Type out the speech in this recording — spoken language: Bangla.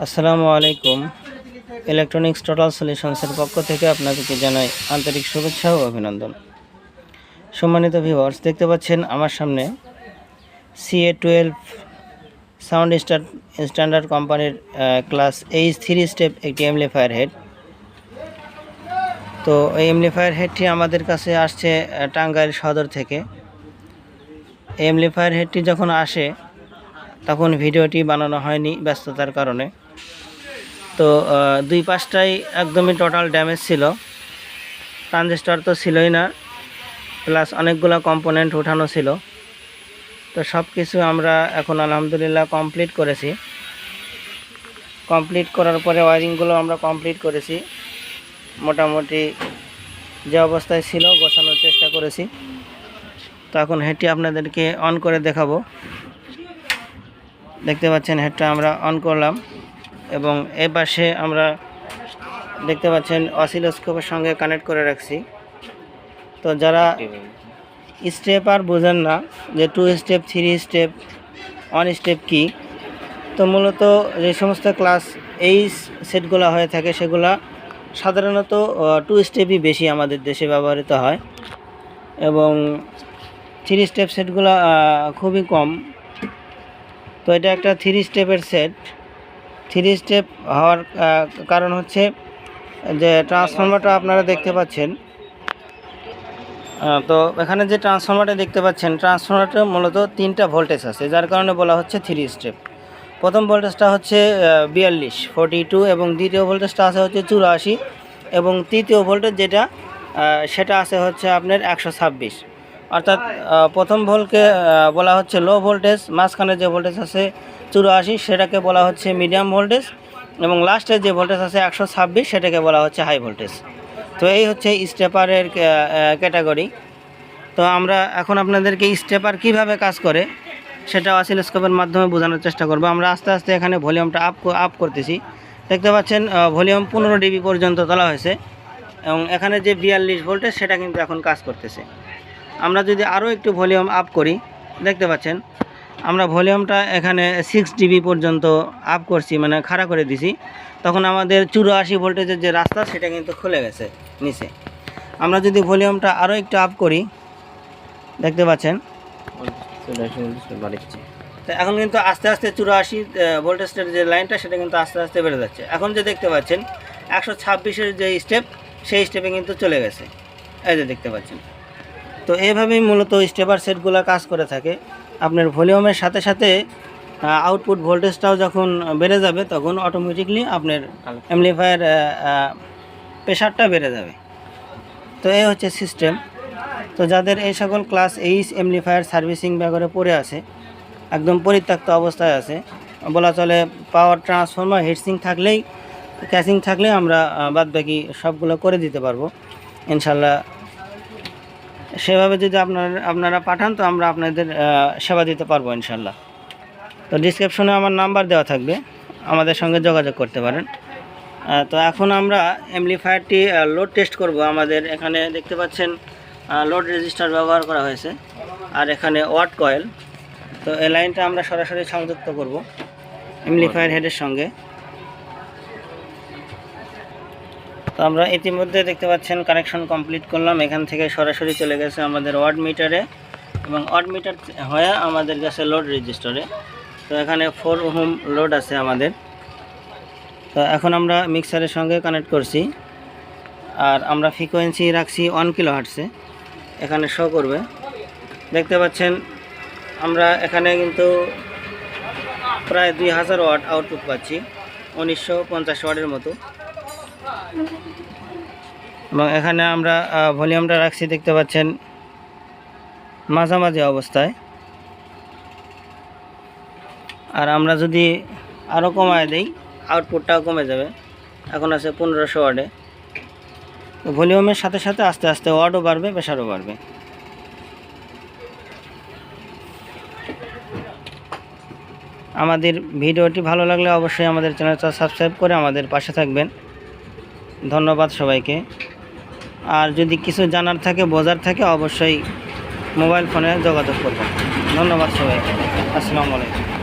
আসসালামু আলাইকুম। ইলেকট্রনিক্স টোটাল সলিউশনসের পক্ষ থেকে আপনাদেরকে জানাই আন্তরিক শুভেচ্ছা ও অভিনন্দন। সম্মানিত ভিউয়ার্স, দেখতে পাচ্ছেন আমার সামনে CA12 সাউন্ড স্ট্যান্ডার্ড কোম্পানির ক্লাস H3 স্টেপ একটি এমপ্লিফায়ার হেড। তো এই এমপ্লিফায়ার হেডটি আমাদের কাছে আসছে টাঙ্গাইল সদর থেকে। এই এমপ্লিফায়ার হেডটি যখন আসে তখন ভিডিওটি বানানো হয়নি ব্যস্ততার কারণে। তো দুই পাশটাই একদমই টোটাল ড্যামেজ ছিল, ট্রানজিস্টর তো ছিলই না, প্লাস অনেকগুলো কম্পোনেন্ট উঠানো ছিল। তো সব কিছু আমরা এখন আলহামদুলিল্লাহ কমপ্লিট করেছি। কমপ্লিট করার পরে ওয়ারিংগুলো আমরা কমপ্লিট করেছি, মোটামুটি যে অবস্থায় ছিল গোছানোর চেষ্টা করেছি। তো এখন হেডটি আপনাদেরকে অন করে দেখাবো। দেখতে পাচ্ছেন হেডটা আমরা অন করলাম এবং এই পাশে আমরা দেখতে পাচ্ছেন অসিলোস্কোপের সঙ্গে কানেক্ট করে রাখছি। তো যারা স্টেপ আর বোঝেন না যে 2 স্টেপ 3 স্টেপ 1 স্টেপ কি, তো মূলত যে সমস্ত ক্লাস এই সেটগুলো হয়ে থাকে সেগুলা সাধারণত 2 স্টেপই বেশি আমাদের দেশে ব্যবহৃত হয় এবং 3 স্টেপ সেটগুলো খুবই কম। তো এটা একটা 3 স্টেপের সেট। 3 স্টেপ হওয়ার কারণ হচ্ছে যে ট্রান্সফরমারটা আপনারা দেখতে পাচ্ছেন। তো এখানে যে ট্রান্সফরমারটা দেখতে পাচ্ছেন, ট্রান্সফরমারটা মূলত 3টা ভোল্টেজ আছে, যার কারণে বলা হচ্ছে 3 স্টেপ। প্রথম ভোল্টেজটা হচ্ছে 42 এবং দ্বিতীয় ভোল্টেজটা আছে হচ্ছে 84 এবং তৃতীয় ভোল্টেজ যেটা সেটা আছে হচ্ছে আপনার 126। অর্থাৎ প্রথম ভোল্টকে বলা হচ্ছে লো ভোল্টেজ, মাঝখানে যে ভোল্টেজ আছে 84 সেটাকে বলা হচ্ছে মিডিয়াম ভোল্টেজ এবং লাস্টের যে ভোল্টেজ আছে 126 সেটাকে বলা হচ্ছে হাই ভোল্টেজ। তো এই হচ্ছে স্টেপারের ক্যাটাগরি। তো আমরা এখন আপনাদেরকে স্টেপার কিভাবে কাজ করে সেটা অসিলোস্কোপের মাধ্যমে বোঝানোর চেষ্টা করব। আমরা আস্তে আস্তে এখানে ভলিউমটা আপ করতেছি। দেখতে পাচ্ছেন ভলিউম 15 dB পর্যন্ত তোলা হয়েছে এবং এখানে যে 42 ভোল্টেজ সেটা কিন্তু এখন কাজ করতেছে। আমরা যদি আরও একটু ভলিউম আপ করি, দেখতে পাচ্ছেন আমরা ভলিউমটা এখানে 6 dB পর্যন্ত আপ করছি, মানে খাড়া করে দিছি। তখন আমাদের 84 ভোল্টেজের যে রাস্তা সেটা কিন্তু খুলে গেছে নিচে। আমরা যদি ভলিউমটা আরও একটু আপ করি, দেখতে পাচ্ছেন তো এখন কিন্তু আস্তে আস্তে 84 ভোল্টেজের যে লাইনটা সেটা কিন্তু আস্তে আস্তে বেড়ে যাচ্ছে। এখন যে দেখতে পাচ্ছেন 126-এর যে স্টেপ সেই স্টেপে কিন্তু চলে গেছে, এই যে দেখতে পাচ্ছেন। তো এইভাবেই মূলত স্টেপার সেটগুলো কাজ করে থাকে। আপনার ভলিউমের সাথে সাথে আউটপুট ভোল্টেজটাও যখন বেড়ে যাবে তখন অটোমেটিকলি আপনার অ্যাম্পলিফায়ার প্রেশারটা বেড়ে যাবে। তো এই হচ্ছে সিস্টেম। তো যাদের এই সকল ক্লাস এইচ অ্যাম্পলিফায়ার সার্ভিসিং ব্যাপারে পড়ে আছে, একদম পরিত্যক্ত অবস্থায় আছে বলা চলে, পাওয়ার ট্রান্সফরমার হিটসিং থাকলেই ক্যাচিং থাকলে আমরা বাদবাকি সবগুলো করে দিতে পারবো ইনশাল্লাহ। সেভাবে যদি আপনারা পাঠান তো আমরা আপনাদের সেবা দিতে পারবো ইনশাল্লাহ। তো ডিসক্রিপশনে আমার নাম্বার দেওয়া থাকবে, আমাদের সঙ্গে যোগাযোগ করতে পারেন। তো এখন আমরা অ্যাম্পলিফায়ারটি লোড টেস্ট করব। আমাদের এখানে দেখতে পাচ্ছেন লোড রেজিস্টার ব্যবহার করা হয়েছে আর এখানে ওয়াট কয়েল। তো এই লাইনটা আমরা সরাসরি সংযুক্ত করব অ্যাম্পলিফায়ার হেডের সঙ্গে। তো আমরা ইতিমধ্যে দেখতে পাচ্ছেন কানেকশন কমপ্লিট করলাম। এখান থেকে সরাসরি চলে গেছে আমাদের ওয়াট মিটারে এবং ওয়াট মিটার হয়ে আমাদের কাছে লোড রেজিস্টারে। তো এখানে 4 ওহম লোড আছে আমাদের। তো এখন আমরা মিক্সারের সঙ্গে কানেক্ট করছি আর আমরা ফ্রিকোয়েন্সি রাখছি 1 কিলোহার্টসে, এখানে শো করবে। দেখতে পাচ্ছেন আমরা এখানে কিন্তু প্রায় 2000 ওয়াট আউটপুট পাচ্ছি, 1950 ওয়াটের মতো। এবং এখানে আমরা ভলিউমটা রাখছি, দেখতে পাচ্ছেন মাঝামাঝি অবস্থায়। আর আমরা যদি আরও কমায় দেই আউটপুটটাও কমে যাবে, এখন আছে 1500 ওয়াটে। তো ভলিউমের সাথে সাথে আস্তে আস্তে ওয়াটও বাড়বে, প্রেশারও বাড়বে। আমাদের ভিডিওটি ভালো লাগলে অবশ্যই আমাদের চ্যানেলটা সাবস্ক্রাইব করে আমাদের পাশে থাকবেন। ধন্যবাদ সবাইকে। আর যদি কিছু জানার থাকে, বোঝার থাকে, অবশ্যই মোবাইল ফোনে যোগাযোগ করবেন। ধন্যবাদ সবাইকে। আসসালামু আলাইকুম।